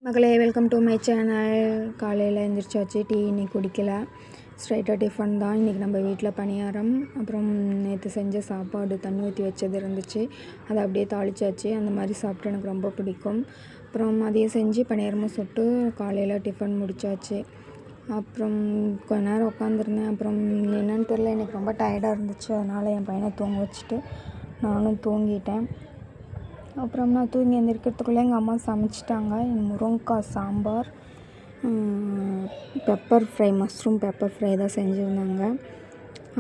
மக்களே welcome to my channel. காலையில் எழுந்திரிச்சாச்சு, tea இன்னைக்கு குடிக்கல, ஸ்ட்ரைட்டாக டிஃபன் தான். இன்றைக்கி நம்ம வீட்டில் பணியாரம், அப்புறம் நேற்று செஞ்ச சாப்பாடு தண்ணி ஊற்றி வச்சது இருந்துச்சு, அதை அப்படியே தாளிச்சாச்சு. அந்த மாதிரி சாப்பிட்டு எனக்கு ரொம்ப பிடிக்கும். அப்புறம் அதையும் செஞ்சு பணியாரமும் சுட்டு காலையில் டிஃபன் முடித்தாச்சு. அப்புறம் கொஞ்ச நேரம் உட்காந்துருந்தேன். அப்புறம் என்னென்னு தெரில, எனக்கு ரொம்ப டயர்டாக இருந்துச்சு, அதனால் என் பையனை தூங்க வச்சுட்டு நானும் தூங்கிட்டேன். அப்புறம் நான் தூங்கி எழுந்திரிக்கிறதுக்குள்ளே எங்கள் அம்மா சமைச்சிட்டாங்க. முருங்கைக்காய் sambar, pepper fry, mushroom pepper fry தான் செஞ்சுருந்தாங்க.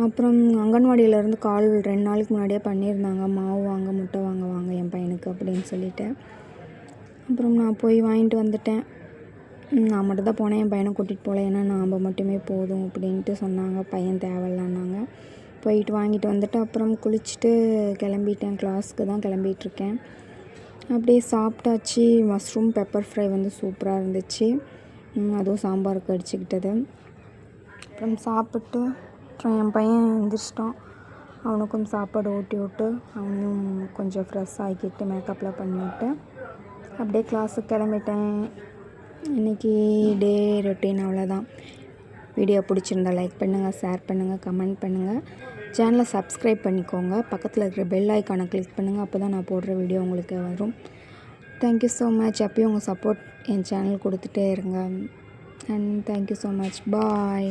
அப்புறம் அங்கன்வாடியிலேருந்து கால் 2 நாளைக்கு முன்னாடியே பண்ணியிருந்தாங்க, மாவு வாங்க முட்டை வாங்க என் பையனுக்கு அப்படின்னு சொல்லிவிட்டு. அப்புறம் நான் போய் வாங்கிட்டு வந்துட்டேன். நான் மட்டும் தான் போனேன், என் பையனை கூட்டிகிட்டு போகல, ஏன்னா நாம் மட்டுமே போதும் அப்படின்ட்டு சொன்னாங்க. பையன் தேவையில்லன்னாங்க. போயிட்டு வாங்கிட்டு வந்துட்டு அப்புறம் குளிச்சுட்டு கிளம்பிட்டேன். கிளாஸ்க்கு தான் கிளம்பிகிட்ருக்கேன். அப்படியே சாப்பிட்டாச்சு. மஷ்ரூம் பெப்பர் ஃப்ரை வந்து சூப்பராக இருந்துச்சு, அதுவும் சாம்பாருக்கு அடிச்சுக்கிட்டது. அப்புறம் சாப்பிட்டு அப்புறம் என் பையன் எழுந்திரிச்சிட்டான். அவனுக்கும் சாப்பாடு ஊட்டி விட்டு அவனையும் கொஞ்சம் ஃப்ரெஷ் ஆகிக்கிட்டு மேக்கப்லாம் பண்ணிவிட்டு அப்படியே கிளாஸுக்கு கிளம்பிட்டேன். இன்றைக்கி டே ரொட்டீன் அவ்வளோதான். வீடியோ பிடிச்சிருந்தா லைக் பண்ணுங்கள், ஷேர் பண்ணுங்கள், கமெண்ட் பண்ணுங்கள். சேனலை சப்ஸ்கிரைப் பண்ணிக்கோங்க. பக்கத்தில் இருக்கிற பெல் ஐக்கானை கிளிக் பண்ணுங்கள், அப்போ தான் நான் போடுற வீடியோ உங்களுக்கு வரும். Thank you so much. அப்பயும் உங்கள் சப்போர்ட் என் சேனல் கொடுத்துட்டே இருங்க. And thank you so much. Bye.